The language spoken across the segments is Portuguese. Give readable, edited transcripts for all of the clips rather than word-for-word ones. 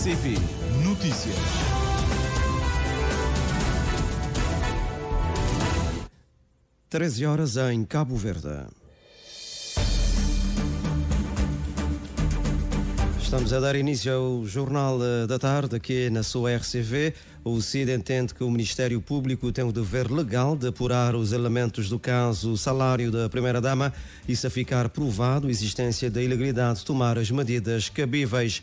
RCV Notícias. Treze horas em Cabo Verde. Estamos a dar início ao Jornal da Tarde aqui na sua RCV. O CID entende que o Ministério Público tem o dever legal de apurar os elementos do caso salário da Primeira-Dama e, se ficar provado a existência da ilegalidade, tomar as medidas cabíveis.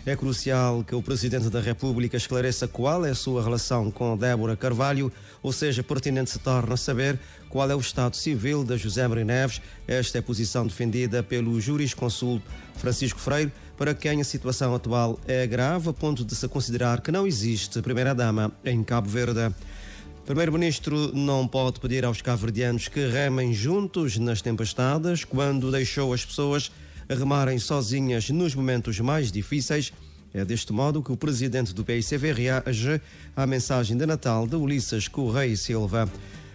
É crucial que o Presidente da República esclareça qual é a sua relação com Débora Carvalho, ou seja, pertinente se torna saber qual é o estado civil da José Maria Neves. Esta é a posição defendida pelo jurisconsulto Francisco Freire, para quem a situação atual é grave, a ponto de se considerar que não existe Primeira-Dama em Cabo Verde. O Primeiro-Ministro não pode pedir aos cabo-verdianos que remem juntos nas tempestades, quando deixou as pessoas a remarem sozinhas nos momentos mais difíceis. É deste modo que o presidente do PICV reage à mensagem de Natal de Ulisses Correia Silva.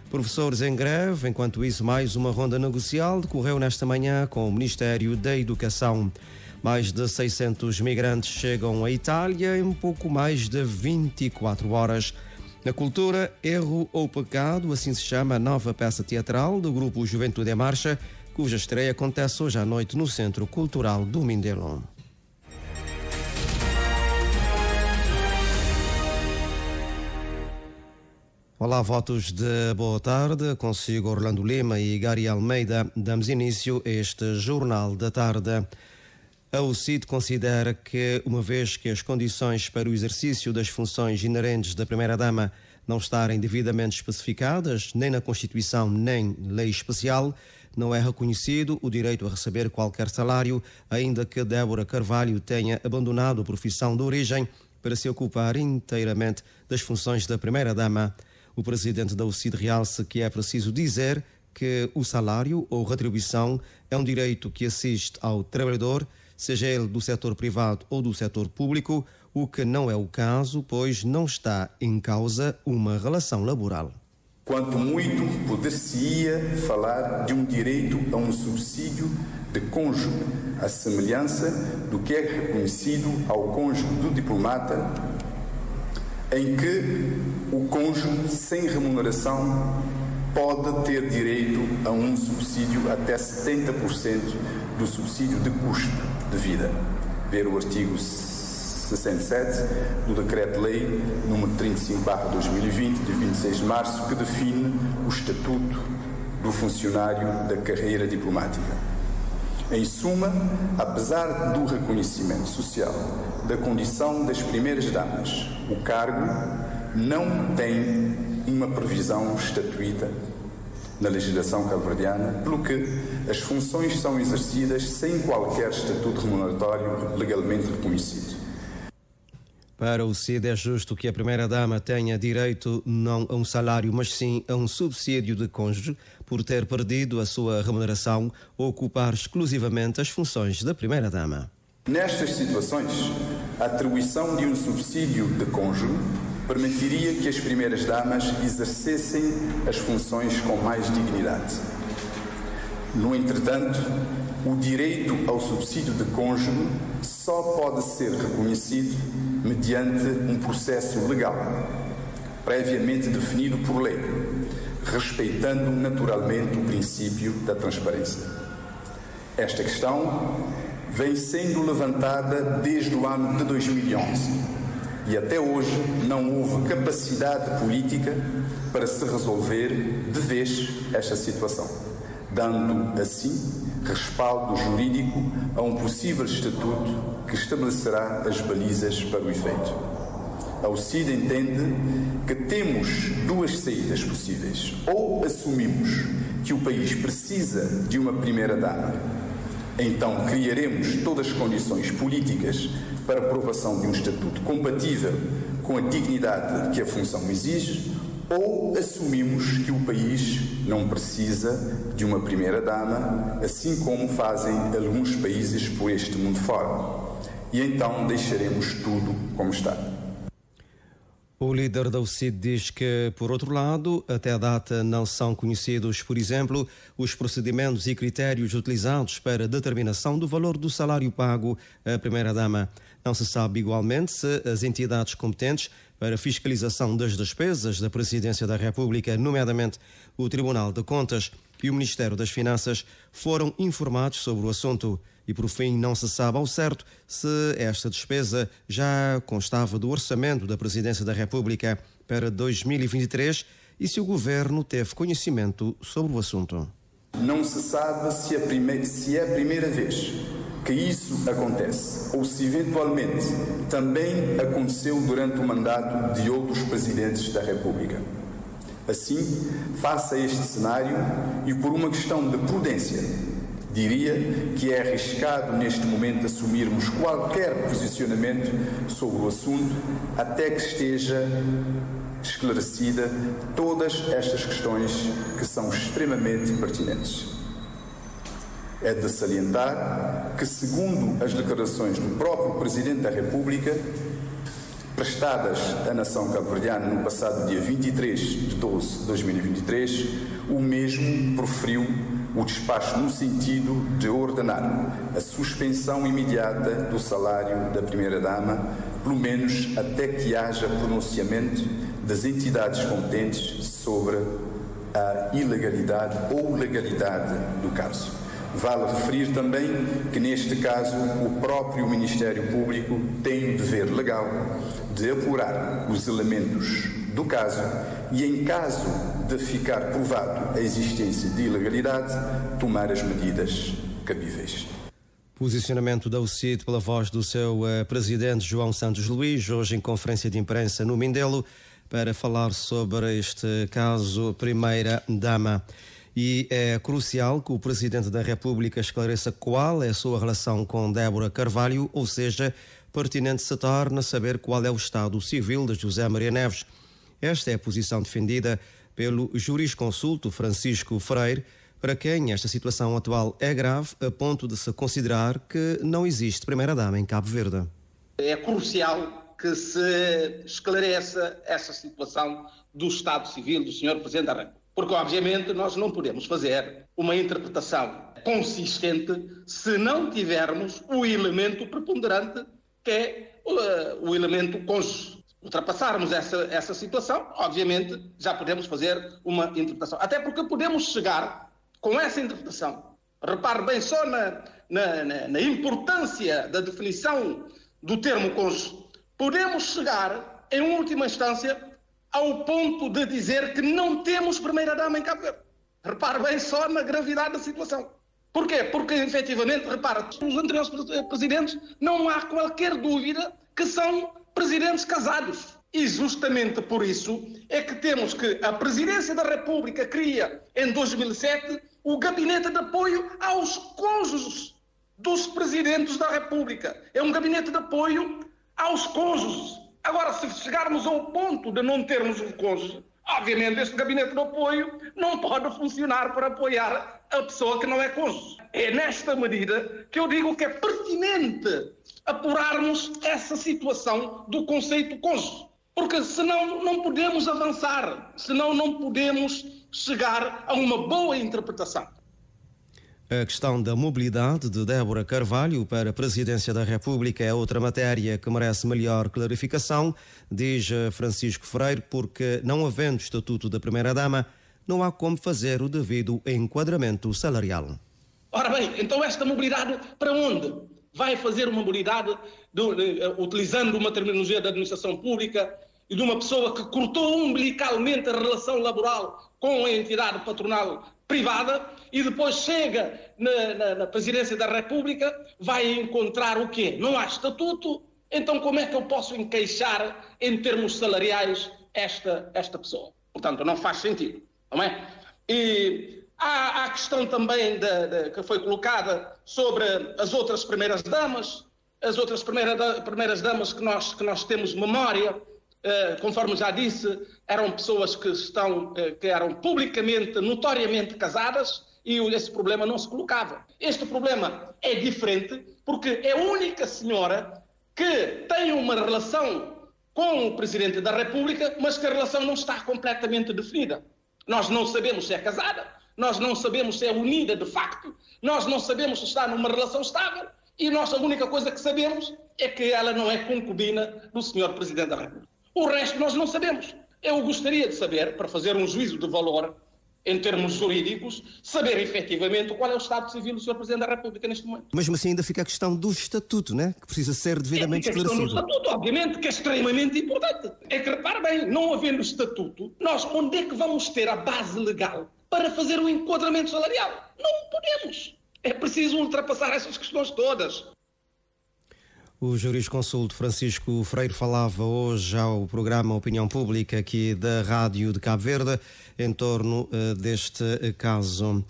Professores em greve. Enquanto isso, mais uma ronda negocial decorreu nesta manhã com o Ministério da Educação. Mais de 600 migrantes chegam à Itália em pouco mais de 24 horas. Na cultura, Erro ou Pecado, assim se chama a nova peça teatral do grupo Juventude em Marcha, cuja estreia acontece hoje à noite no Centro Cultural do Mindelo. Olá, votos de boa tarde. Consigo Orlando Lima e Gary Almeida. Damos início a este Jornal da Tarde. A UCID considera que, uma vez que as condições para o exercício das funções inerentes da Primeira-Dama não estarem devidamente especificadas, nem na Constituição nem lei especial, não é reconhecido o direito a receber qualquer salário, ainda que Débora Carvalho tenha abandonado a profissão de origem para se ocupar inteiramente das funções da Primeira-Dama. O presidente da UCID realça que é preciso dizer que o salário ou retribuição é um direito que assiste ao trabalhador, seja ele do setor privado ou do setor público, o que não é o caso, pois não está em causa uma relação laboral. Quanto muito poder-se-ia falar de um direito a um subsídio de cônjuge, à semelhança do que é reconhecido ao cônjuge do diplomata, em que o cônjuge sem remuneração pode ter direito a um subsídio até 70% do subsídio de custo de vida. Ver o artigo 67 do Decreto-Lei nº 35/2020, de 26 de março, que define o estatuto do funcionário da carreira diplomática. Em suma, apesar do reconhecimento social da condição das primeiras-damas, o cargo não tem uma previsão estatuída na legislação cabo-verdiana, pelo que as funções são exercidas sem qualquer estatuto remuneratório legalmente reconhecido. Para o CID é justo que a Primeira-Dama tenha direito não a um salário, mas sim a um subsídio de cônjuge por ter perdido a sua remuneração ou ocupar exclusivamente as funções da Primeira-Dama. Nestas situações, a atribuição de um subsídio de cônjuge permitiria que as primeiras-damas exercessem as funções com mais dignidade. No entretanto, o direito ao subsídio de cônjuge só pode ser reconhecido mediante um processo legal, previamente definido por lei, respeitando naturalmente o princípio da transparência. Esta questão vem sendo levantada desde o ano de 2011 e até hoje não houve capacidade política para se resolver de vez esta situação, dando assim respaldo jurídico a um possível estatuto que estabelecerá as balizas para o efeito. A UCID entende que temos duas saídas possíveis. Ou assumimos que o país precisa de uma primeira-dama, então criaremos todas as condições políticas para a aprovação de um estatuto compatível com a dignidade que a função exige, ou assumimos que o país não precisa de uma primeira-dama, assim como fazem alguns países por este mundo fora. E então deixaremos tudo como está. O líder da UCID diz que, por outro lado, até a data não são conhecidos, por exemplo, os procedimentos e critérios utilizados para a determinação do valor do salário pago à primeira-dama. Não se sabe igualmente se as entidades competentes para a fiscalização das despesas da Presidência da República, nomeadamente o Tribunal de Contas e o Ministério das Finanças, foram informados sobre o assunto. E, por fim, não se sabe ao certo se esta despesa já constava do orçamento da Presidência da República para 2023 e se o Governo teve conhecimento sobre o assunto. Não se sabe se é a primeira vez que isso acontece ou se eventualmente também aconteceu durante o mandato de outros presidentes da República. Assim, face a este cenário e por uma questão de prudência, diria que é arriscado neste momento assumirmos qualquer posicionamento sobre o assunto até que esteja esclarecida todas estas questões que são extremamente pertinentes. É de salientar que, segundo as declarações do próprio Presidente da República, prestadas à nação cabo-verdiana no passado dia 23 de 12 de 2023, o mesmo proferiu o despacho no sentido de ordenar a suspensão imediata do salário da primeira-dama, pelo menos até que haja pronunciamento das entidades competentes sobre a ilegalidade ou legalidade do caso. Vale referir também que, neste caso, o próprio Ministério Público tem o dever legal de apurar os elementos do caso e, em caso de ficar provado a existência de ilegalidade, tomar as medidas cabíveis. Posicionamento da UCID pela voz do seu presidente João Santos Luís, hoje em conferência de imprensa no Mindelo, para falar sobre este caso primeira-dama. E é crucial que o Presidente da República esclareça qual é a sua relação com Débora Carvalho, ou seja, pertinente se torna saber qual é o estado civil de José Maria Neves. Esta é a posição defendida pelo jurisconsulto Francisco Freire, para quem esta situação atual é grave a ponto de se considerar que não existe primeira-dama em Cabo Verde. É crucial que se esclareça essa situação do estado civil do Sr. Presidente da República. Porque, obviamente, nós não podemos fazer uma interpretação consistente se não tivermos o elemento preponderante, que é o elemento cônjuge. Ultrapassarmos essa situação, obviamente, já podemos fazer uma interpretação. Até porque podemos chegar com essa interpretação. Repare bem só na importância da definição do termo cônjuge. Podemos chegar, em última instância, ao ponto de dizer que não temos primeira-dama em Cabo Verde. Repare bem só na gravidade da situação. Porquê? Porque, efetivamente, repara, os anteriores presidentes não há qualquer dúvida que são presidentes casados. E justamente por isso é que temos que a Presidência da República cria, em 2007, o Gabinete de Apoio aos Cônjuges dos Presidentes da República. É um gabinete de apoio aos cônjuges. Agora, se chegarmos ao ponto de não termos um cônjuge, obviamente este gabinete de apoio não pode funcionar para apoiar a pessoa que não é cônjuge. É nesta medida que eu digo que é pertinente apurarmos essa situação do conceito cônjuge. Porque senão não podemos avançar, senão não podemos chegar a uma boa interpretação. A questão da mobilidade de Débora Carvalho para a Presidência da República é outra matéria que merece melhor clarificação, diz Francisco Freire, porque não havendo estatuto da Primeira-Dama, não há como fazer o devido enquadramento salarial. Ora bem, então esta mobilidade para onde? Vai fazer uma mobilidade utilizando uma terminologia da administração pública e de uma pessoa que cortou umbilicalmente a relação laboral com a entidade patronal privada e depois chega na Presidência da República, vai encontrar o quê? Não há estatuto, então como é que eu posso encaixar em termos salariais esta pessoa? Portanto, não faz sentido, não é? E há a questão também que foi colocada sobre as outras primeiras-damas, as outras primeiras-damas que nós temos memória, conforme já disse, eram pessoas que eram publicamente, notoriamente casadas e esse problema não se colocava. Este problema é diferente porque é a única senhora que tem uma relação com o Presidente da República, mas que a relação não está completamente definida. Nós não sabemos se é casada, nós não sabemos se é unida de facto, nós não sabemos se está numa relação estável e nós a única coisa que sabemos é que ela não é concubina do Sr. Presidente da República. O resto nós não sabemos. Eu gostaria de saber, para fazer um juízo de valor em termos jurídicos, saber efetivamente qual é o estado civil do Sr. Presidente da República neste momento. Mesmo assim ainda fica a questão do estatuto, né? Que precisa ser devidamente esclarecido. A questão do estatuto, obviamente, que é extremamente importante. É que, repare bem, não havendo estatuto, nós onde é que vamos ter a base legal para fazer o enquadramento salarial? Não podemos. É preciso ultrapassar essas questões todas. O jurisconsulto Francisco Freire falava hoje ao programa Opinião Pública aqui da Rádio de Cabo Verde em torno deste caso.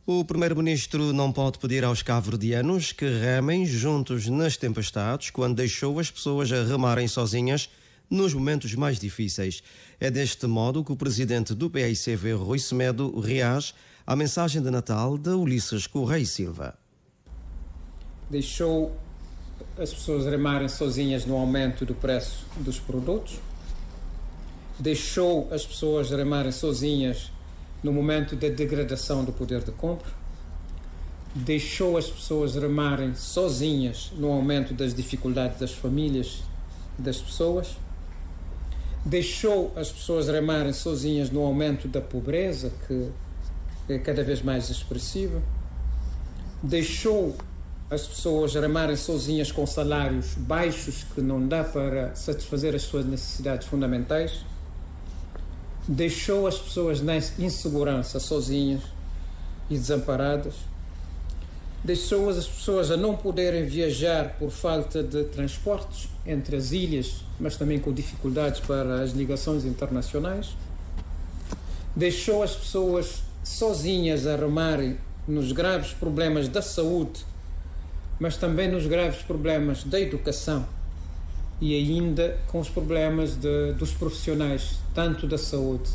O primeiro-ministro não pode pedir aos cabo-verdianos que remem juntos nas tempestades quando deixou as pessoas a remarem sozinhas nos momentos mais difíceis. É deste modo que o presidente do PAICV, Rui Semedo, reage à mensagem de Natal de Ulisses Correia Silva. Deixou as pessoas remarem sozinhas no aumento do preço dos produtos, deixou as pessoas remarem sozinhas no momento da degradação do poder de compra, deixou as pessoas remarem sozinhas no aumento das dificuldades das famílias e das pessoas, deixou as pessoas remarem sozinhas no aumento da pobreza, que é cada vez mais expressiva, deixou as pessoas remarem sozinhas com salários baixos que não dá para satisfazer as suas necessidades fundamentais, deixou as pessoas na insegurança sozinhas e desamparadas, deixou as pessoas a não poderem viajar por falta de transportes entre as ilhas, mas também com dificuldades para as ligações internacionais, deixou as pessoas sozinhas a remarem nos graves problemas da saúde, mas também nos graves problemas da educação e ainda com os problemas dos profissionais, tanto da saúde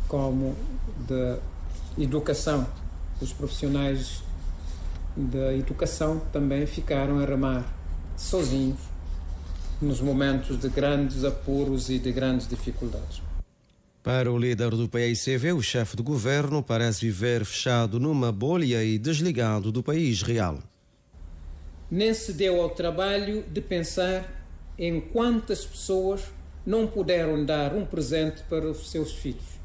como da educação. Os profissionais da educação também ficaram a remar sozinhos nos momentos de grandes apuros e de grandes dificuldades. Para o líder do PAICV, o chefe de governo parece viver fechado numa bolha e desligado do país real. Nem se deu ao trabalho de pensar em quantas pessoas não puderam dar um presente para os seus filhos.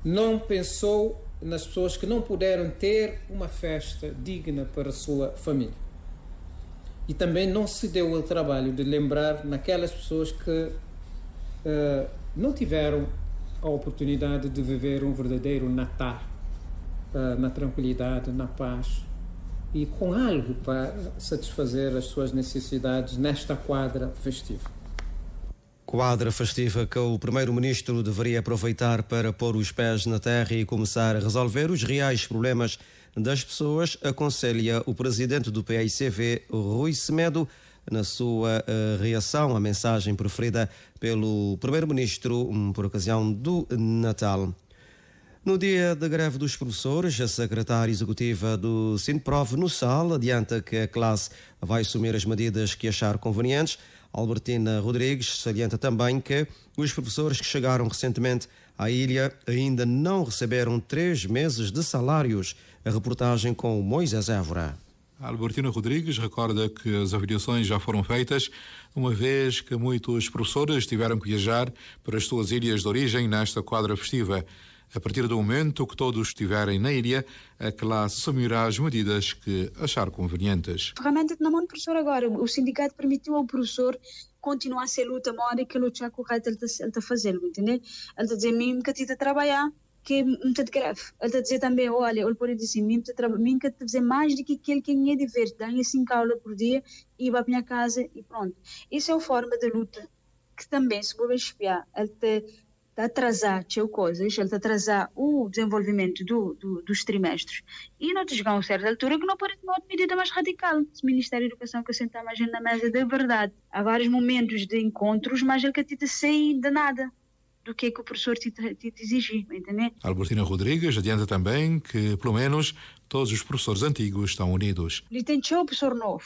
Não pensou nas pessoas que não puderam ter uma festa digna para a sua família. E também não se deu ao trabalho de lembrar naquelas pessoas que não tiveram a oportunidade de viver um verdadeiro Natal, na tranquilidade, na paz, e com algo para satisfazer as suas necessidades nesta quadra festiva. Quadra festiva que o primeiro-ministro deveria aproveitar para pôr os pés na terra e começar a resolver os reais problemas das pessoas, aconselha o presidente do PAICV, Rui Semedo, na sua reação à mensagem preferida pelo primeiro-ministro por ocasião do Natal. No dia da greve dos professores, a secretária executiva do Sinprov no SAL adianta que a classe vai assumir as medidas que achar convenientes. Albertina Rodrigues salienta também que os professores que chegaram recentemente à ilha ainda não receberam 3 meses de salários. A reportagem com o Moisés Évora. Albertina Rodrigues recorda que as avaliações já foram feitas, uma vez que muitos professores tiveram que viajar para as suas ilhas de origem nesta quadra festiva. A partir do momento que todos estiverem na ilha, a classe assumirá as medidas que achar convenientes. A ferramenta na mão do professor agora. O sindicato permitiu ao professor continuar a ser luta, uma hora que a luta é correta, ele está a fazê-lo, entendeu? Ele está a dizer, mim que estou a trabalhar, que é muito de greve. Ele está a dizer também, olha, ele pode dizer, mim que estou a fazer mais do que aquele que é dever, dá-lhe 5 aulas por dia e vai para a minha casa e pronto. Isso é a forma de luta que também, se for espiar, ele está a atrasar coisas, ele está a atrasar o desenvolvimento dos trimestres. E nós chegamos a certa altura que não pode tomar outra medida mais radical. O Ministério da Educação que sentar mais na mesa de verdade. Há vários momentos de encontros, mas ele que te sai de nada do que o professor te exigir, entendeu? Albertina Rodrigues adianta também que, pelo menos, todos os professores antigos estão unidos. Ele tem o professor novo,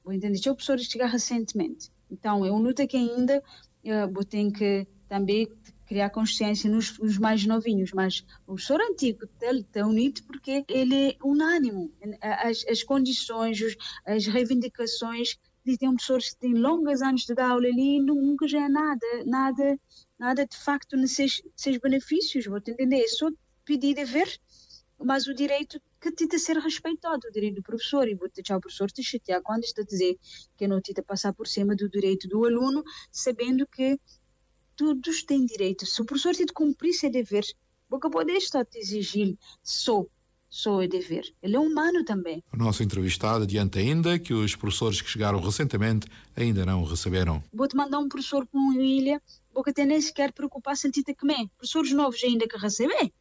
entendeu? O professor que chega recentemente. Então, é uma luta que ainda tem que também criar consciência nos mais novinhos, mas o professor antigo está unido porque ele é unânime. As condições, as reivindicações, tem um professor que tem longos anos de dar aula ali e nunca já é nada de facto nos seus benefícios, vou entender, é só pedir dever, mas o direito que tem de ser respeitado, o direito do professor, e vou deixar o professor te chatear quando está a dizer que não tem de passar por cima do direito do aluno, sabendo que todos têm direito. Se o professor tem de cumprir seu dever, você pode estar a exigir só é dever. Ele é humano também. A nossa entrevistada adianta ainda que os professores que chegaram recentemente ainda não receberam. Vou-te mandar um professor com uma ilha, porque tem nem sequer preocupar sentir-te comer. Professores novos ainda que receber.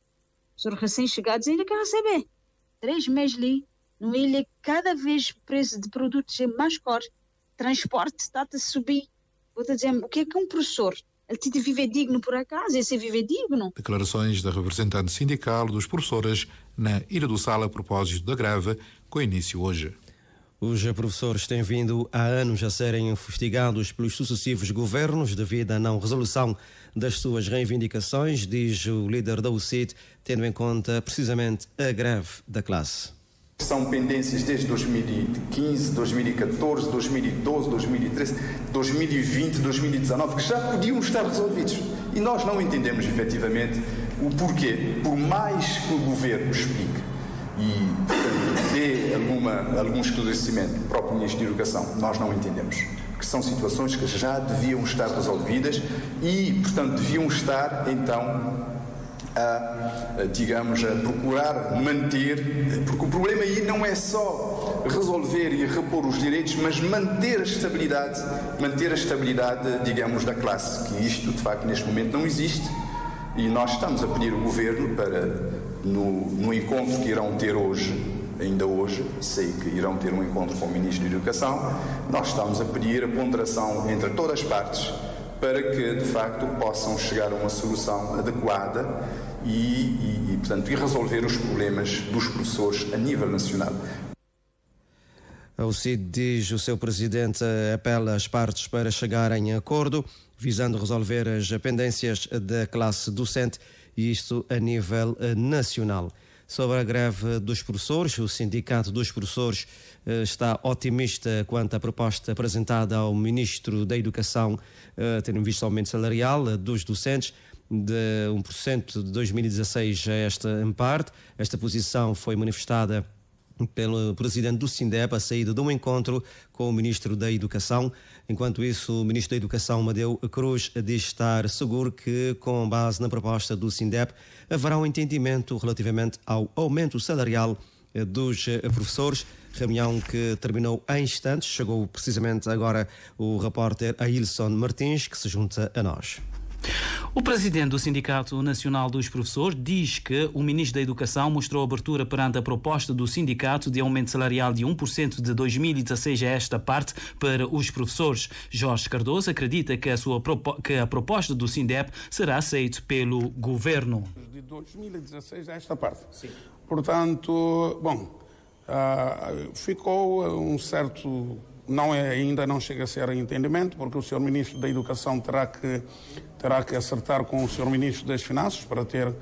Professores recém-chegados ainda que receber. 3 meses ali, numa ilha, cada vez o preço de produtos é mais caro. Transporte está-te a subir. Vou-te dizer, o que é um professor? Ele tem de viver digno por acaso, esse é viver digno. Declarações da representante sindical dos professores na Ilha do Sal a propósito da greve, com início hoje. Os professores têm vindo há anos a serem investigados pelos sucessivos governos devido à não resolução das suas reivindicações, diz o líder da UCIT, tendo em conta precisamente a greve da classe. São pendências desde 2015, 2014, 2012, 2013, 2020, 2019, que já podiam estar resolvidos. E nós não entendemos efetivamente o porquê. Por mais que o governo explique e, portanto, dê algum esclarecimento do próprio Ministro da Educação, nós não entendemos. Que são situações que já deviam estar resolvidas e, portanto, deviam estar, então, a procurar manter, porque o problema aí não é só resolver e repor os direitos, mas manter a estabilidade, digamos, da classe, que isto, de facto, neste momento não existe, e nós estamos a pedir ao Governo para, no encontro que irão ter hoje, ainda hoje, sei que irão ter um encontro com o Ministro da Educação, nós estamos a pedir a ponderação entre todas as partes, para que, de facto, possam chegar a uma solução adequada e resolver os problemas dos professores a nível nacional. A UCIT diz o seu presidente apela às partes para chegarem a acordo, visando resolver as pendências da classe docente, e isto a nível nacional. Sobre a greve dos professores, o Sindicato dos Professores está otimista quanto à proposta apresentada ao Ministro da Educação, tendo em vista o aumento salarial dos docentes de 1% de 2016 a esta parte. Esta posição foi manifestada pelo presidente do SINDEP, a saída de um encontro com o Ministro da Educação. Enquanto isso, o Ministro da Educação, Amadeu Cruz, diz estar seguro que, com base na proposta do SINDEP, haverá um entendimento relativamente ao aumento salarial dos professores. Reunião que terminou em instantes. Chegou precisamente agora o repórter Ailson Martins, que se junta a nós. O presidente do Sindicato Nacional dos Professores diz que o Ministro da Educação mostrou abertura perante a proposta do sindicato de aumento salarial de 1% de 2016 a esta parte para os professores. Jorge Cardoso acredita que a proposta do SINDEP será aceita pelo governo. De 2016 a esta parte. Sim. Portanto, ficou um certo... ainda não chega a ser entendimento, porque o Sr. Ministro da Educação terá que acertar com o Sr. Ministro das Finanças para ter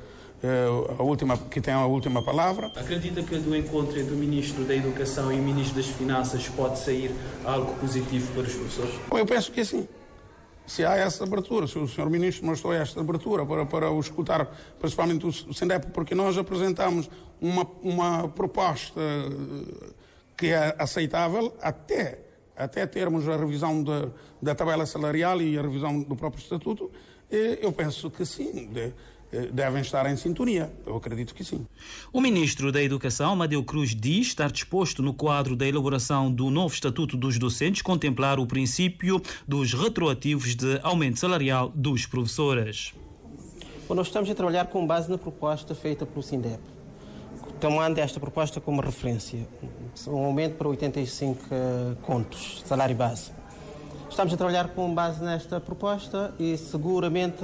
que tem a última palavra. Acredita que do encontro entre o Ministro da Educação e o Ministro das Finanças pode sair algo positivo para os professores? Eu penso que sim. Se há essa abertura, se o Sr. Ministro mostrou esta abertura para o escutar, principalmente o SINDEP, porque nós apresentamos uma proposta que é aceitável até termos a revisão da tabela salarial e a revisão do próprio estatuto, eu penso que sim, devem estar em sintonia. Eu acredito que sim. O Ministro da Educação, Amadeu Cruz, diz estar disposto, no quadro da elaboração do novo Estatuto dos Docentes, contemplar o princípio dos retroativos de aumento salarial dos professores. Bom, nós estamos a trabalhar com base na proposta feita pelo SINDEP, tomando esta proposta como referência, um aumento para 85 contos, salário base. Estamos a trabalhar com base nesta proposta e seguramente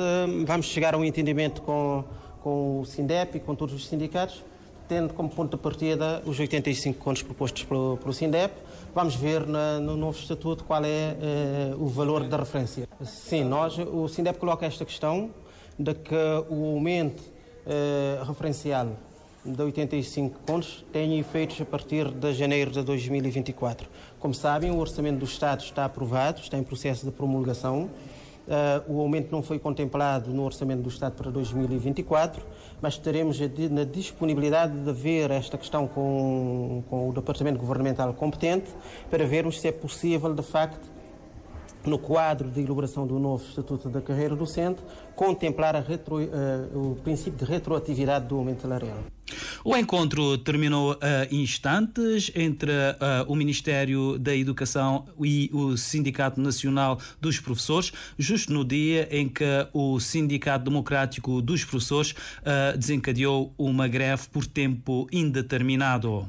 vamos chegar a um entendimento com o SINDEP e com todos os sindicatos, tendo como ponto de partida os 85 contos propostos pelo SINDEP. Vamos ver no novo estatuto qual é o valor da referência. Sim, o SINDEP coloca esta questão de que o aumento referencial de 85 contos tem efeitos a partir de janeiro de 2024. Como sabem, o Orçamento do Estado está aprovado, está em processo de promulgação. O aumento não foi contemplado no Orçamento do Estado para 2024, mas teremos na disponibilidade de ver esta questão com o Departamento Governamental competente para vermos se é possível, de facto, no quadro de elaboração do novo Estatuto da Carreira Docente, contemplar o princípio de retroatividade do aumento salarial. O encontro terminou a instantes entre o Ministério da Educação e o Sindicato Nacional dos Professores, justo no dia em que o Sindicato Democrático dos Professores desencadeou uma greve por tempo indeterminado.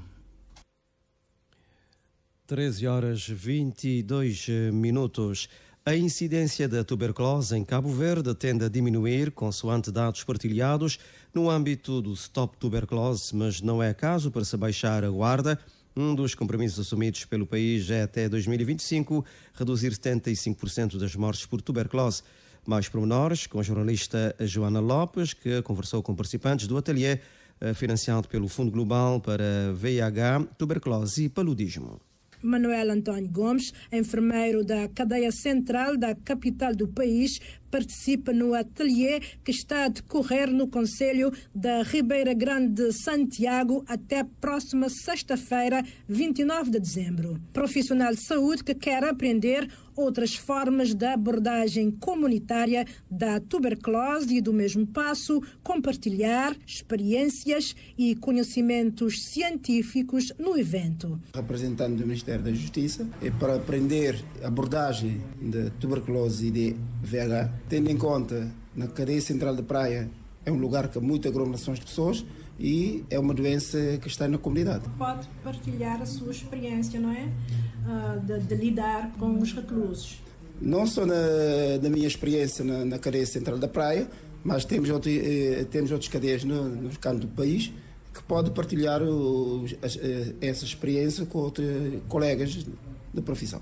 13h22. A incidência da tuberculose em Cabo Verde tende a diminuir, consoante dados partilhados no âmbito do Stop Tuberculose, mas não é caso para se baixar a guarda. Um dos compromissos assumidos pelo país é, até 2025, reduzir 75% das mortes por tuberculose. Mais pormenores com a jornalista Joana Lopes, que conversou com participantes do ateliê financiado pelo Fundo Global para VIH, Tuberculose e Paludismo. Manuel António Gomes, enfermeiro da cadeia central da capital do país, participa no ateliê que está a decorrer no Concelho da Ribeira Grande de Santiago até próxima sexta-feira, 29 de dezembro. Profissional de saúde que quer aprender outras formas da abordagem comunitária da tuberculose e, do mesmo passo, compartilhar experiências e conhecimentos científicos no evento. Representante do Ministério da Justiça, é para aprender a abordagem de tuberculose e de VIH, tendo em conta na cadeia central da praia é um lugar com muitas aglomerações de pessoas e é uma doença que está na comunidade. Pode partilhar a sua experiência, não é? De lidar com os reclusos. Não só na minha experiência na cadeia central da praia, mas temos outras cadeias no canto do país que pode partilhar essa experiência com outros colegas da profissão.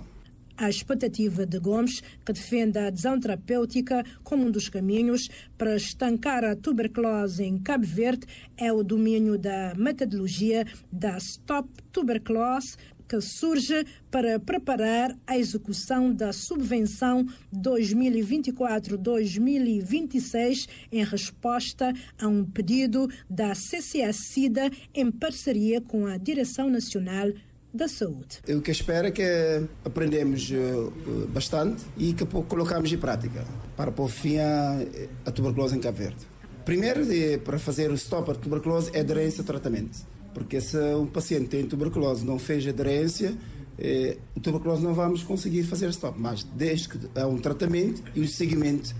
A expectativa de Gomes, que defende a adesão terapêutica como um dos caminhos para estancar a tuberculose em Cabo Verde, é o domínio da metodologia da Stop Tuberculose, que surge para preparar a execução da subvenção 2024-2026 em resposta a um pedido da CCS-SIDA em parceria com a Direção Nacional da Saúde. O que eu espero é que aprendemos bastante e que colocamos em prática para pôr fim à tuberculose em Cabo Verde. Primeiro, para fazer o stop à tuberculose, é aderência ao tratamento. Porque se um paciente tem tuberculose e não fez aderência, a tuberculose não vamos conseguir fazer stop. Mas desde que há um tratamento e um seguimento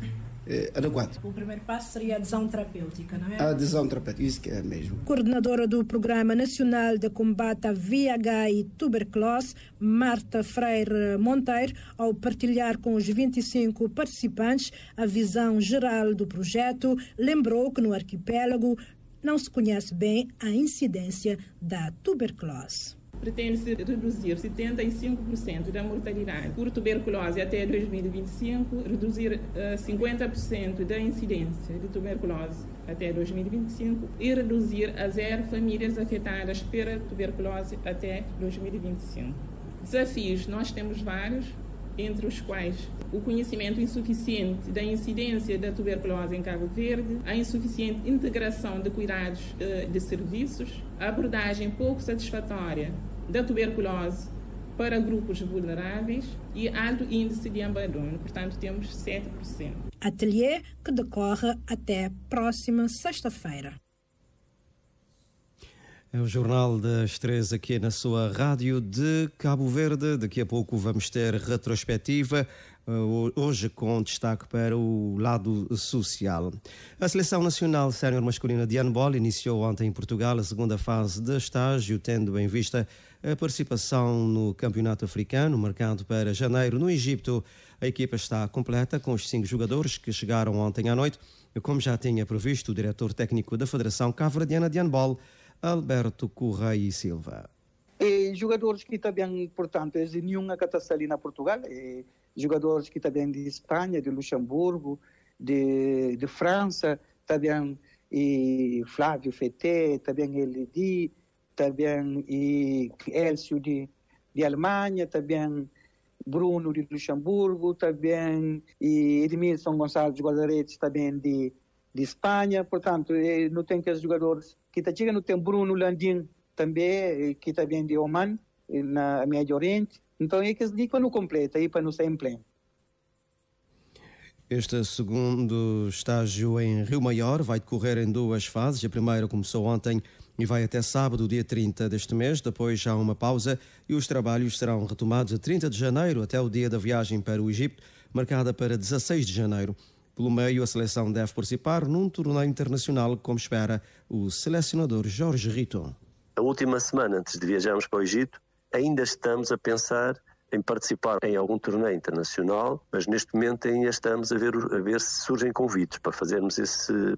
adequado. O primeiro passo seria a adesão terapêutica, não é? A adesão terapêutica, isso que é mesmo. Coordenadora do Programa Nacional de Combate à VIH e Tuberculose, Marta Freire Monteiro, ao partilhar com os 25 participantes a visão geral do projeto, lembrou que no arquipélago não se conhece bem a incidência da tuberculose. Pretende-se reduzir 75% da mortalidade por tuberculose até 2025, reduzir 50% da incidência de tuberculose até 2025 e reduzir a 0 famílias afetadas pela tuberculose até 2025. Desafios, nós temos vários, entre os quais o conhecimento insuficiente da incidência da tuberculose em Cabo Verde, a insuficiente integração de cuidados de serviços, a abordagem pouco satisfatória da tuberculose para grupos vulneráveis e alto índice de abandono, portanto temos 7%. Ateliê que decorre até próxima sexta-feira. É o Jornal das 3 aqui na sua rádio de Cabo Verde. Daqui a pouco vamos ter retrospectiva, hoje com destaque para o lado social. A Seleção Nacional Sénior Masculina de Handball iniciou ontem em Portugal a segunda fase de estágio, tendo em vista a participação no Campeonato Africano, marcado para janeiro no Egito. A equipa está completa com os 5 jogadores que chegaram ontem à noite, como já tinha previsto o diretor técnico da Federação Cabo-Verdiana de Handball, Alberto Correia e Silva. jogadores que também, portanto, nenhuma que está ali na Portugal, jogadores que também de Espanha, de Luxemburgo, de França, também e Flávio Feté, também ele também e Elcio de Alemanha, também Bruno de Luxemburgo, também e Edmilson Gonçalves Guadaretes também de Espanha. Portanto, não tem que os jogadores que está chegando, tem Bruno Landim também, que também de Oman, na Médio Oriente. Então é que se diz para não completa, para não ser em pleno. Este segundo estágio em Rio Maior vai decorrer em 2 fases. A primeira começou ontem e vai até sábado, dia 30 deste mês. Depois há uma pausa e os trabalhos serão retomados a 30 de janeiro até o dia da viagem para o Egito, marcada para 16 de janeiro. Pelo meio, a seleção deve participar num torneio internacional, como espera o selecionador Jorge Rito. A última semana, antes de viajarmos para o Egito, ainda estamos a pensar em participar em algum torneio internacional, mas neste momento ainda estamos a ver se surgem convites para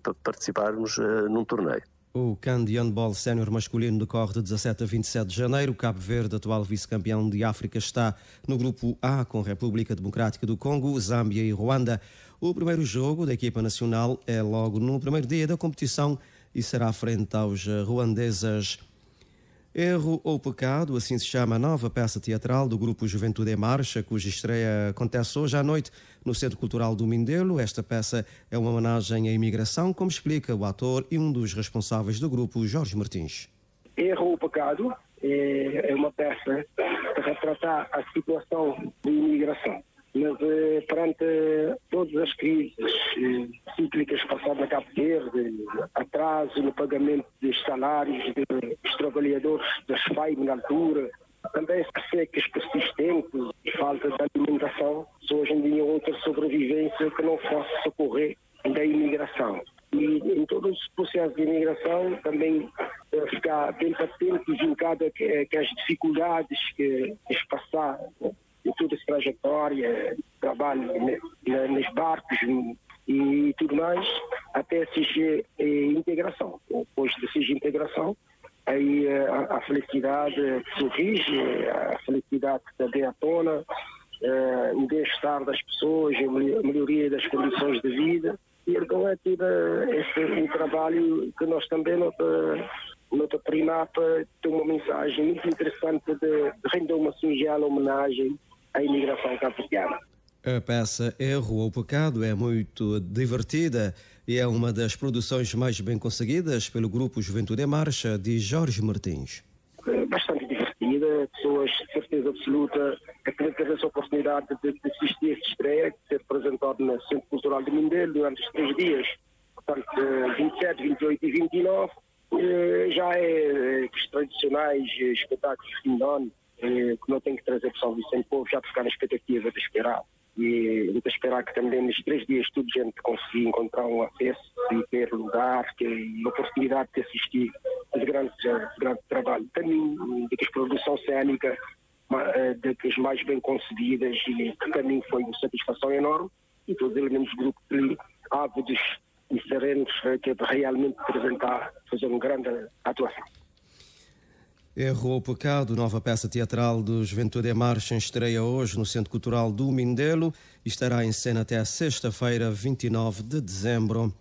para participarmos num torneio. O CAN de handball sénior masculino decorre de 17 a 27 de janeiro. Cabo Verde, atual vice-campeão de África, está no grupo A com República Democrática do Congo, Zâmbia e Ruanda. O primeiro jogo da equipa nacional é logo no primeiro dia da competição e será frente aos ruandeses. Erro ou Pecado, assim se chama a nova peça teatral do grupo Juventude em Marcha, cuja estreia acontece hoje à noite no Centro Cultural do Mindelo. Esta peça é uma homenagem à imigração, como explica o ator e um dos responsáveis do grupo, Jorge Martins. Erro ou Pecado é uma peça que retrata a situação de imigração. Mas perante todas as crises cíclicas passadas na Cabo Verde, atraso no pagamento dos salários dos trabalhadores das FAIM na altura, também secas persistentes, falta de alimentação, hoje em dia outra sobrevivência que não fosse socorrer da imigração. E em todo o processo de imigração também ficar bem patente em cada que as dificuldades que se passar em toda essa trajetória, trabalho nos barcos e tudo mais, até seja integração. Depois de seja integração, aí a felicidade surge, a felicidade também à tona, o bem-estar das pessoas, a melhoria das condições de vida. E então é todo esse trabalho que nós também nota Primapa tem uma mensagem muito interessante de render uma singela homenagem à imigração cabo-verdiana. A peça Erro ou Pecado é muito divertida e é uma das produções mais bem conseguidas pelo grupo Juventude em Marcha, de Jorge Martins. Bastante divertida, pessoas de certeza absoluta que teve essa oportunidade de assistir a esta estreia, de ser apresentado no Centro Cultural de Mindelo durante os 3 dias, portanto 27, 28 e 29. Já os tradicionais espetáculos de fim de ano, que não tem que trazer para São Vicente Povo, já ficar na expectativa de esperar. E de esperar que também nos 3 dias tudo gente consiga encontrar um acesso e ter lugar, e a oportunidade de assistir a grande trabalho. Também de que a produção cênica, de que as mais bem concebidas, e que também foi uma satisfação enorme, e todos os elementos do grupo ali, ávidos e serenos, que realmente apresentar, fazer uma grande atuação. Erro ou Pecado, nova peça teatral do Juventude em Marcha, estreia hoje no Centro Cultural do Mindelo e estará em cena até sexta-feira, 29 de dezembro.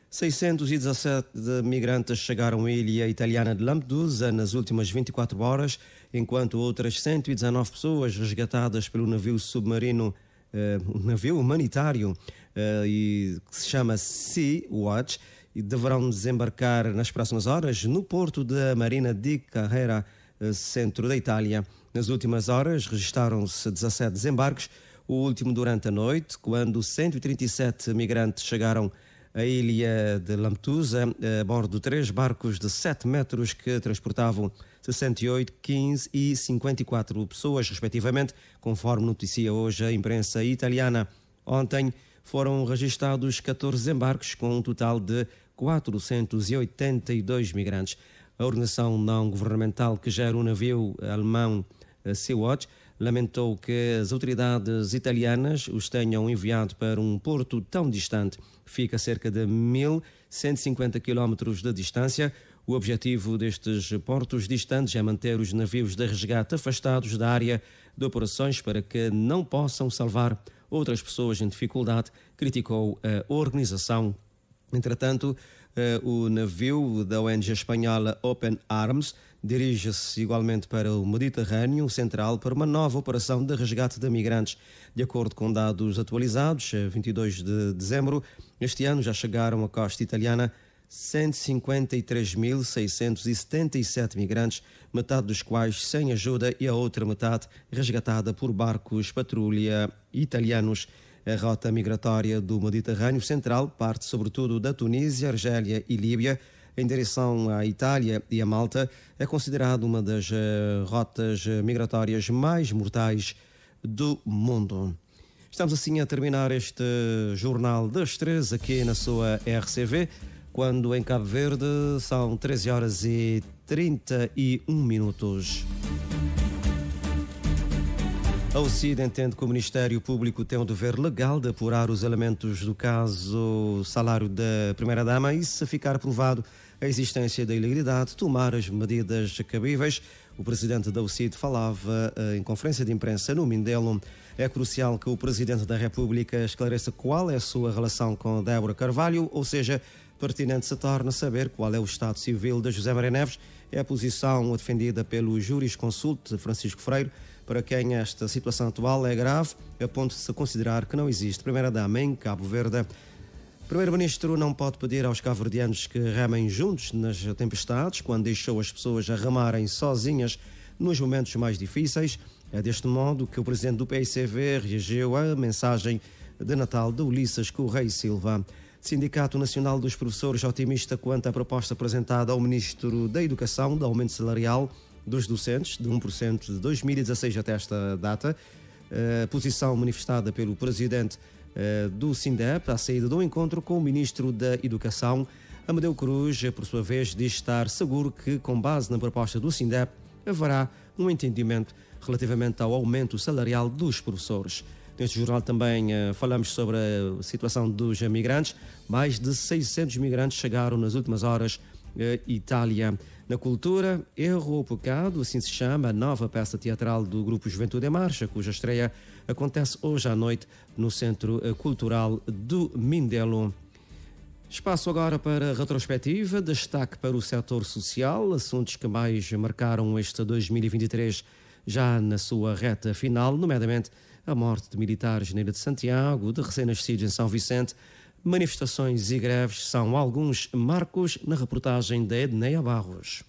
617 migrantes chegaram à ilha italiana de Lampedusa nas últimas 24 horas, enquanto outras 119 pessoas resgatadas pelo navio submarino, um navio humanitário que se chama Sea Watch, e deverão desembarcar nas próximas horas no porto da Marina di Carrera, centro da Itália. Nas últimas horas registaram-se 17 desembarques, o último durante a noite, quando 137 migrantes chegaram à ilha de Lampedusa a bordo de 3 barcos de 7 metros que transportavam 68, 15 e 54 pessoas, respectivamente, conforme noticia hoje a imprensa italiana. Ontem foram registados 14 desembarques, com um total de 482 migrantes. A organização não-governamental que gera o navio alemão Sea-Watch lamentou que as autoridades italianas os tenham enviado para um porto tão distante. Fica a cerca de 1.150 quilómetros de distância. O objetivo destes portos distantes é manter os navios de resgate afastados da área de operações para que não possam salvar outras pessoas em dificuldade, criticou a organização. Entretanto, o navio da ONG espanhola Open Arms dirige-se igualmente para o Mediterrâneo Central para uma nova operação de resgate de migrantes. De acordo com dados atualizados, 22 de dezembro, este ano já chegaram à costa italiana 153.677 migrantes, metade dos quais sem ajuda e a outra metade resgatada por barcos patrulha italianos. A rota migratória do Mediterrâneo Central parte sobretudo da Tunísia, Argélia e Líbia, em direção à Itália e a Malta. É considerada uma das rotas migratórias mais mortais do mundo. Estamos assim a terminar este Jornal das 3 aqui na sua RCV, quando em Cabo Verde são 13 horas e 31 minutos. A UCID entende que o Ministério Público tem o dever legal de apurar os elementos do caso salário da Primeira-Dama e, se ficar provado a existência da ilegalidade, tomar as medidas cabíveis. O presidente da UCID falava em conferência de imprensa no Mindelo. É crucial que o Presidente da República esclareça qual é a sua relação com Débora Carvalho, ou seja, pertinente se torna saber qual é o estado civil de José Maria Neves. É a posição defendida pelo jurisconsulte Francisco Freire, para quem esta situação atual é grave, a ponto de se considerar que não existe Primeira-Dama em Cabo Verde. O Primeiro-Ministro não pode pedir aos cabo-verdianos que remem juntos nas tempestades, quando deixou as pessoas a remarem sozinhas nos momentos mais difíceis. É deste modo que o presidente do PICV reagiu à mensagem de Natal de Ulisses Correia Silva. Sindicato Nacional dos Professores otimista quanto à proposta apresentada ao Ministro da Educação de aumento salarial dos docentes de 1% de 2016 até esta data. Posição manifestada pelo presidente do SINDEP à saída do encontro com o Ministro da Educação. Amadeu Cruz, por sua vez, diz estar seguro que, com base na proposta do SINDEP, haverá um entendimento relativamente ao aumento salarial dos professores. Neste jornal também falamos sobre a situação dos migrantes. Mais de 600 migrantes chegaram nas últimas horas à Itália. Na cultura, Erro ou Pecado, assim se chama a nova peça teatral do Grupo Juventude em Marcha, cuja estreia acontece hoje à noite no Centro Cultural do Mindelo. Espaço agora para a retrospectiva, destaque para o setor social, assuntos que mais marcaram este 2023 já na sua reta final, nomeadamente a morte de militares na Ilha de Santiago, de recém-nascidos em São Vicente. Manifestações e greves são alguns marcos na reportagem da Edneia Barros.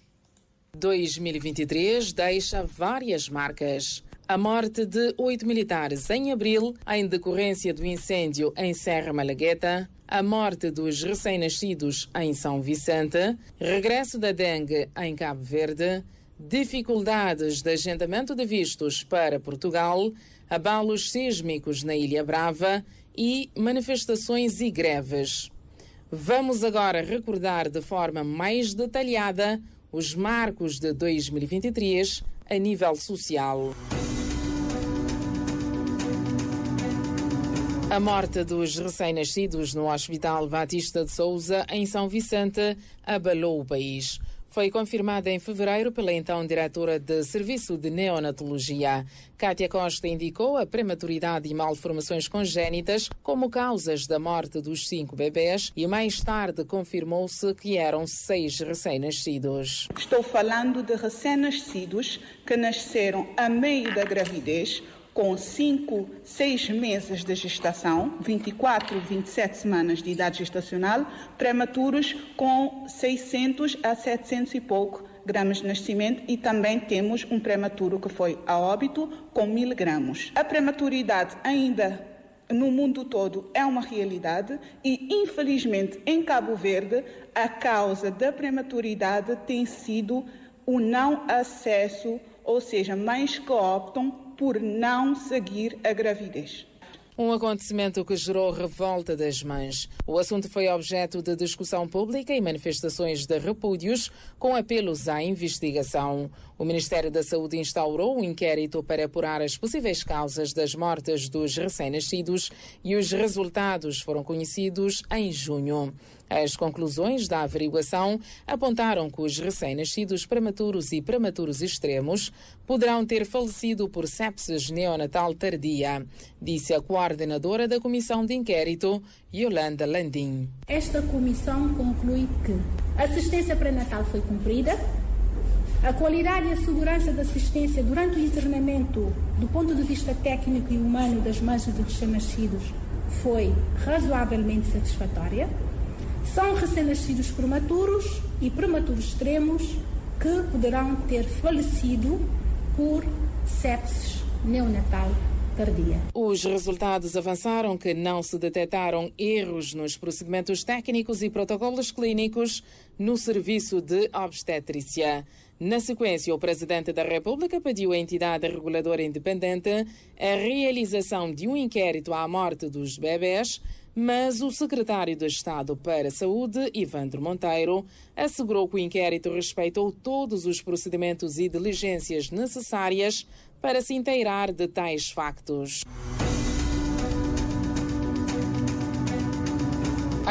2023 deixa várias marcas. A morte de 8 militares em abril, em decorrência do incêndio em Serra Malagueta, a morte dos recém-nascidos em São Vicente, regresso da dengue em Cabo Verde, dificuldades de agendamento de vistos para Portugal, abalos sísmicos na Ilha Brava e manifestações e greves. Vamos agora recordar de forma mais detalhada os marcos de 2023 a nível social. A morte dos recém-nascidos no Hospital Batista de Sousa, em São Vicente, abalou o país. Foi confirmada em fevereiro pela então diretora de Serviço de Neonatologia. Cátia Costa indicou a prematuridade e malformações congénitas como causas da morte dos 5 bebés e mais tarde confirmou-se que eram 6 recém-nascidos. Estou falando de recém-nascidos que nasceram a meio da gravidez, com 5, 6 meses de gestação, 24, 27 semanas de idade gestacional, prematuros com 600 a 700 e pouco gramas de nascimento, e também temos um prematuro que foi a óbito com 1000 gramas. A prematuridade ainda no mundo todo é uma realidade e, infelizmente, em Cabo Verde, a causa da prematuridade tem sido o não acesso, ou seja, mães que optam por não seguir a gravidez. Um acontecimento que gerou revolta das mães. O assunto foi objeto de discussão pública e manifestações de repúdios, com apelos à investigação. O Ministério da Saúde instaurou um inquérito para apurar as possíveis causas das mortes dos recém-nascidos e os resultados foram conhecidos em junho. As conclusões da averiguação apontaram que os recém-nascidos prematuros e prematuros extremos poderão ter falecido por sepsis neonatal tardia, disse a coordenadora da Comissão de Inquérito, Yolanda Landim. Esta comissão conclui que a assistência pré-natal foi cumprida, a qualidade e a segurança da assistência durante o internamento, do ponto de vista técnico e humano das mães dos recém-nascidos, foi razoavelmente satisfatória. São recém-nascidos prematuros e prematuros extremos que poderão ter falecido por sepsis neonatal tardia. Os resultados avançaram que não se detectaram erros nos procedimentos técnicos e protocolos clínicos no serviço de obstetrícia. Na sequência, o Presidente da República pediu à entidade reguladora independente a realização de um inquérito à morte dos bebés, mas o Secretário de Estado para a Saúde, Ivandro Monteiro, assegurou que o inquérito respeitou todos os procedimentos e diligências necessárias para se inteirar de tais factos.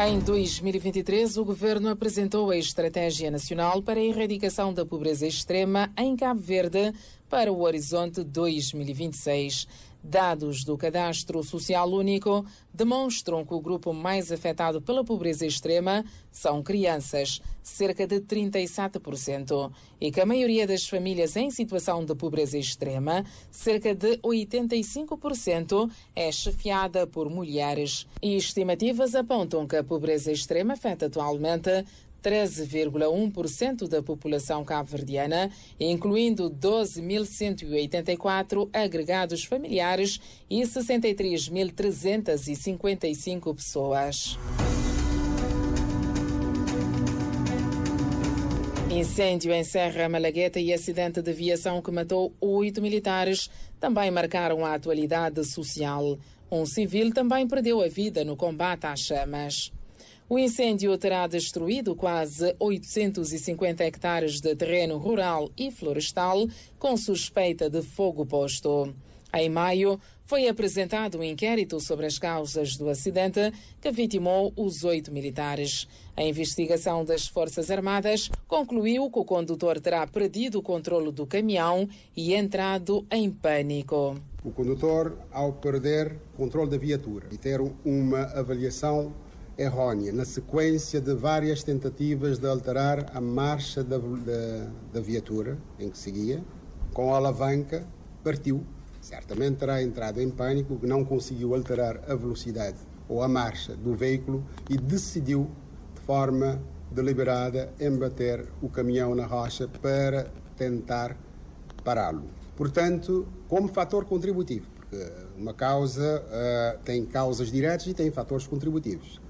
Em 2023, o Governo apresentou a Estratégia Nacional para a Erradicação da Pobreza Extrema em Cabo Verde para o horizonte 2026. Dados do Cadastro Social Único demonstram que o grupo mais afetado pela pobreza extrema são crianças, cerca de 37%, e que a maioria das famílias em situação de pobreza extrema, cerca de 85%, é chefiada por mulheres. E estimativas apontam que a pobreza extrema afeta atualmente 13,1% da população cabo-verdiana, incluindo 12.184 agregados familiares e 63.355 pessoas. Incêndio em Serra Malagueta e acidente de aviação que matou 8 militares também marcaram a atualidade social. Um civil também perdeu a vida no combate às chamas. O incêndio terá destruído quase 850 hectares de terreno rural e florestal, com suspeita de fogo posto. Em maio, foi apresentado um inquérito sobre as causas do acidente que vitimou os 8 militares. A investigação das Forças Armadas concluiu que o condutor terá perdido o controle do caminhão e entrado em pânico. O condutor, ao perder o controle da viatura e ter uma avaliação errónea, na sequência de várias tentativas de alterar a marcha da viatura em que seguia, com a alavanca, partiu. Certamente terá entrado em pânico, que não conseguiu alterar a velocidade ou a marcha do veículo e decidiu, de forma deliberada, embater o caminhão na rocha para tentar pará-lo. Portanto, como fator contributivo, porque uma causa tem causas diretas e tem fatores contributivos.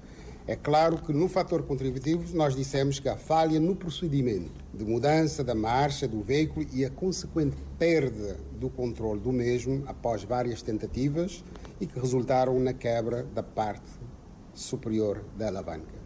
É claro que no fator contributivo nós dissemos que a falha no procedimento de mudança da marcha do veículo e a consequente perda do controle do mesmo após várias tentativas e que resultaram na quebra da parte superior da alavanca.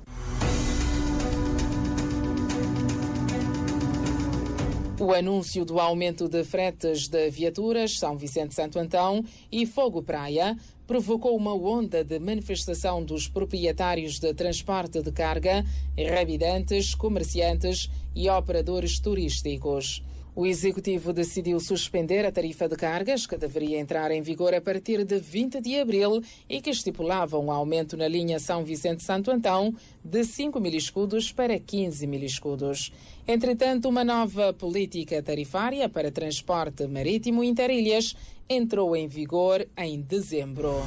O anúncio do aumento de fretes de viaturas São Vicente Santo Antão e Fogo Praia provocou uma onda de manifestação dos proprietários de transporte de carga, rebidantes, comerciantes e operadores turísticos. O Executivo decidiu suspender a tarifa de cargas, que deveria entrar em vigor a partir de 20 de abril e que estipulava um aumento na linha São Vicente-Santo Antão de 5 mil escudos para 15 mil escudos. Entretanto, uma nova política tarifária para transporte marítimo interilhas entrou em vigor em dezembro.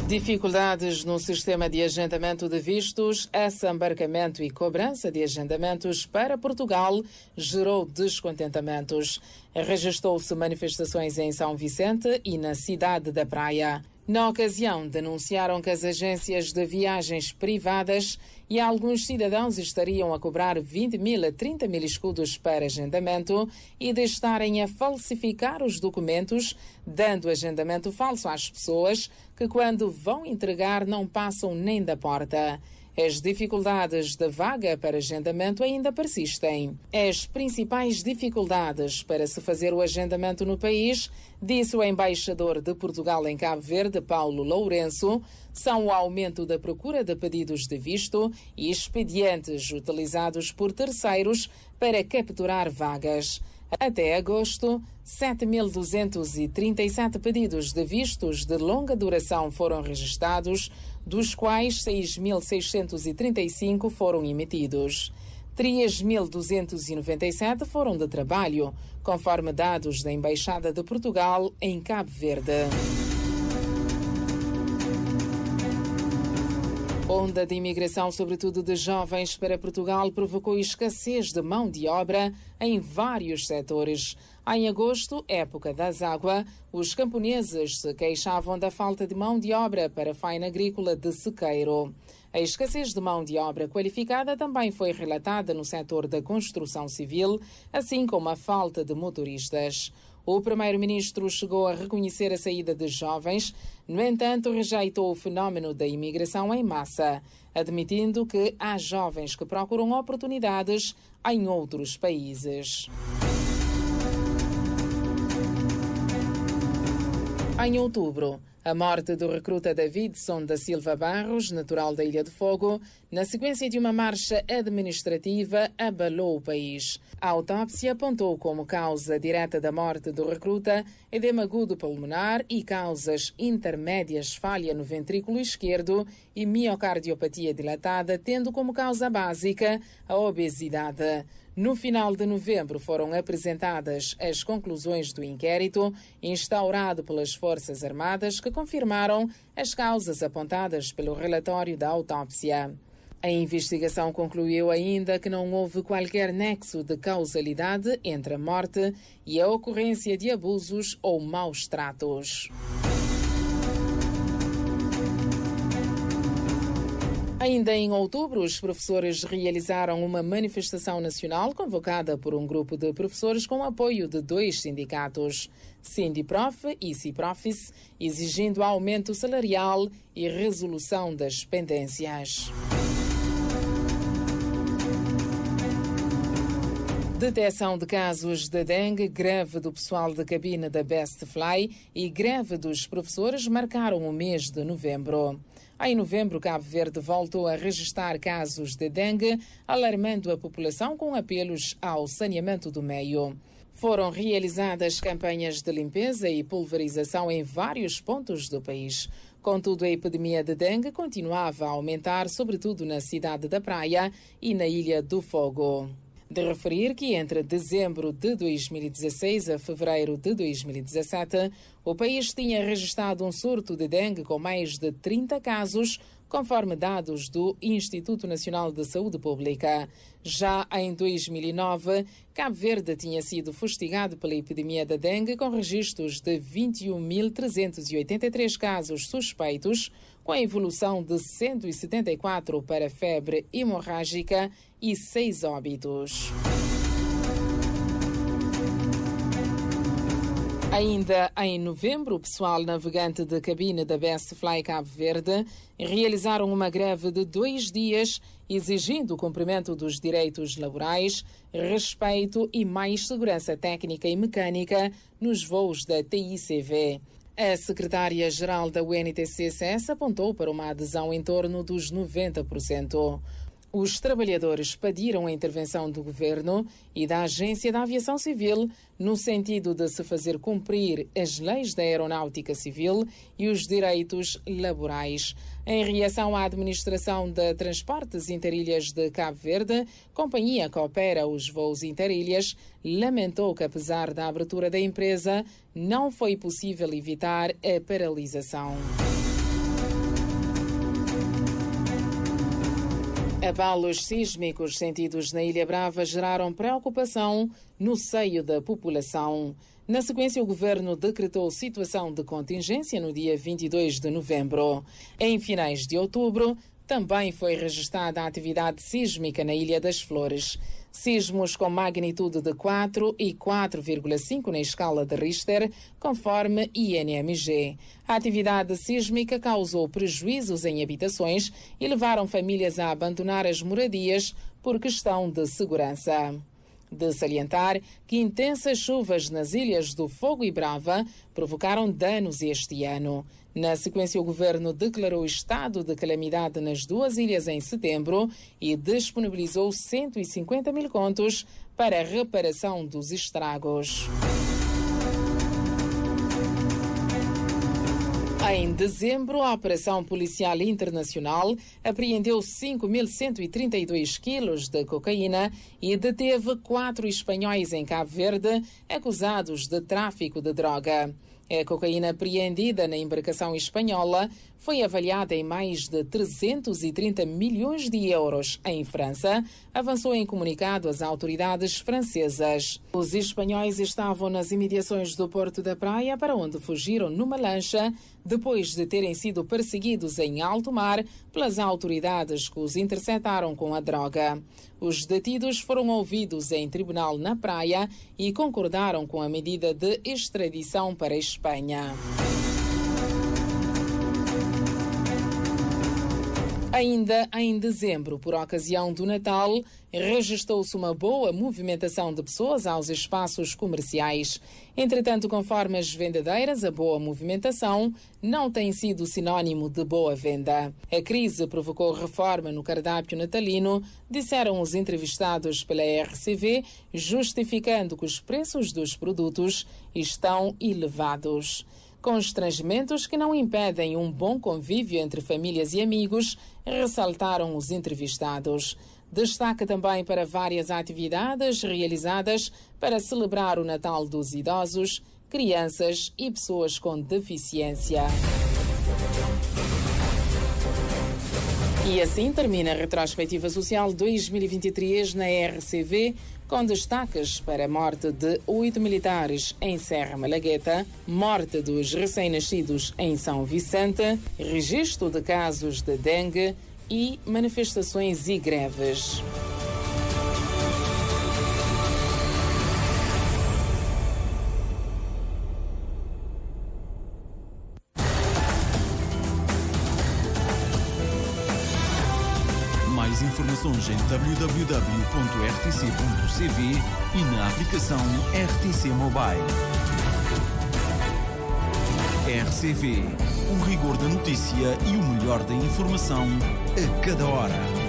Dificuldades no sistema de agendamento de vistos, assambarcamento e cobrança de agendamentos para Portugal gerou descontentamentos. Registrou-se manifestações em São Vicente e na cidade da Praia. Na ocasião, denunciaram que as agências de viagens privadas e alguns cidadãos estariam a cobrar 20 mil a 30 mil escudos para agendamento e de estarem a falsificar os documentos, dando agendamento falso às pessoas que, quando vão entregar, não passam nem da porta. As dificuldades de vaga para agendamento ainda persistem. As principais dificuldades para se fazer o agendamento no país, disse o embaixador de Portugal em Cabo Verde, Paulo Lourenço, são o aumento da procura de pedidos de visto e expedientes utilizados por terceiros para capturar vagas. Até agosto, 7.237 pedidos de vistos de longa duração foram registados, dos quais 6.635 foram emitidos. 3.297 foram de trabalho, conforme dados da Embaixada de Portugal em Cabo Verde. Onda de imigração, sobretudo de jovens, para Portugal provocou escassez de mão de obra em vários setores. Em agosto, época das águas, os camponeses se queixavam da falta de mão de obra para a faina agrícola de sequeiro. A escassez de mão de obra qualificada também foi relatada no setor da construção civil, assim como a falta de motoristas. O primeiro-ministro chegou a reconhecer a saída de jovens, no entanto, rejeitou o fenómeno da imigração em massa, admitindo que há jovens que procuram oportunidades em outros países. Em outubro, a morte do recruta Davidson da Silva Barros, natural da Ilha de Fogo, na sequência de uma marcha administrativa, abalou o país. A autópsia apontou como causa direta da morte do recruta edema agudo pulmonar e causas intermédias falha no ventrículo esquerdo e miocardiopatia dilatada, tendo como causa básica a obesidade. No final de novembro foram apresentadas as conclusões do inquérito instaurado pelas Forças Armadas, que confirmaram as causas apontadas pelo relatório da autópsia. A investigação concluiu ainda que não houve qualquer nexo de causalidade entre a morte e a ocorrência de abusos ou maus tratos. Ainda em outubro, os professores realizaram uma manifestação nacional convocada por um grupo de professores com apoio de 2 sindicatos, Sindiprof e Ciprofis, exigindo aumento salarial e resolução das pendências. Detecção de casos de dengue, greve do pessoal de cabine da Best Fly e greve dos professores marcaram o mês de novembro. Em novembro, Cabo Verde voltou a registrar casos de dengue, alarmando a população com apelos ao saneamento do meio. Foram realizadas campanhas de limpeza e pulverização em vários pontos do país. Contudo, a epidemia de dengue continuava a aumentar, sobretudo na cidade da Praia e na Ilha do Fogo. De referir que entre dezembro de 2016 a fevereiro de 2017, o país tinha registrado um surto de dengue com mais de 30 casos, conforme dados do Instituto Nacional de Saúde Pública. Já em 2009, Cabo Verde tinha sido fustigado pela epidemia da dengue, com registros de 21.383 casos suspeitos, com a evolução de 174 para febre hemorrágica e 6 óbitos. Ainda em novembro, o pessoal navegante de cabine da Best Fly Cabo Verde realizaram uma greve de 2 dias, exigindo o cumprimento dos direitos laborais, respeito e mais segurança técnica e mecânica nos voos da TICV. A secretária-geral da UNTC-CS apontou para uma adesão em torno dos 90%. Os trabalhadores pediram a intervenção do governo e da Agência da Aviação Civil no sentido de se fazer cumprir as leis da aeronáutica civil e os direitos laborais. Em reação à administração de Transportes Interilhas de Cabo Verde, companhia que opera os voos interilhas, lamentou que, apesar da abertura da empresa, não foi possível evitar a paralisação. Abalos sísmicos sentidos na Ilha Brava geraram preocupação no seio da população. Na sequência, o governo decretou situação de contingência no dia 22 de novembro. Em finais de outubro, também foi registrada a atividade sísmica na Ilha das Flores. Sismos com magnitude de 4 e 4,5 na escala de Richter, conforme INMG. A atividade sísmica causou prejuízos em habitações e levaram famílias a abandonar as moradias por questão de segurança. De salientar que intensas chuvas nas ilhas do Fogo e Brava provocaram danos este ano. Na sequência, o governo declarou estado de calamidade nas duas ilhas em setembro e disponibilizou 150 mil contos para a reparação dos estragos. Em dezembro, a Operação Policial Internacional apreendeu 5.132 quilos de cocaína e deteve 4 espanhóis em Cabo Verde acusados de tráfico de droga. A cocaína apreendida na embarcação espanhola foi avaliada em mais de 330 milhões de euros em França, avançou em comunicado às autoridades francesas. Os espanhóis estavam nas imediações do Porto da Praia, para onde fugiram numa lancha, depois de terem sido perseguidos em alto mar pelas autoridades que os interceptaram com a droga. Os detidos foram ouvidos em tribunal na Praia e concordaram com a medida de extradição para a Espanha. Ainda em dezembro, por ocasião do Natal, registrou-se uma boa movimentação de pessoas aos espaços comerciais. Entretanto, conforme as vendedeiras, a boa movimentação não tem sido sinónimo de boa venda. A crise provocou reforma no cardápio natalino, disseram os entrevistados pela RCV, justificando que os preços dos produtos estão elevados. Constrangimentos que não impedem um bom convívio entre famílias e amigos, ressaltaram os entrevistados. Destaca também para várias atividades realizadas para celebrar o Natal dos idosos, crianças e pessoas com deficiência. E assim termina a Retrospectiva Social 2023 na RCV, com destaques para a morte de 8 militares em Serra Malagueta, morte dos recém-nascidos em São Vicente, registro de casos de dengue e manifestações e greves. Mais informações em www.rtc.cv e na aplicação RTC Mobile. RCV, o rigor da notícia e o melhor da informação a cada hora.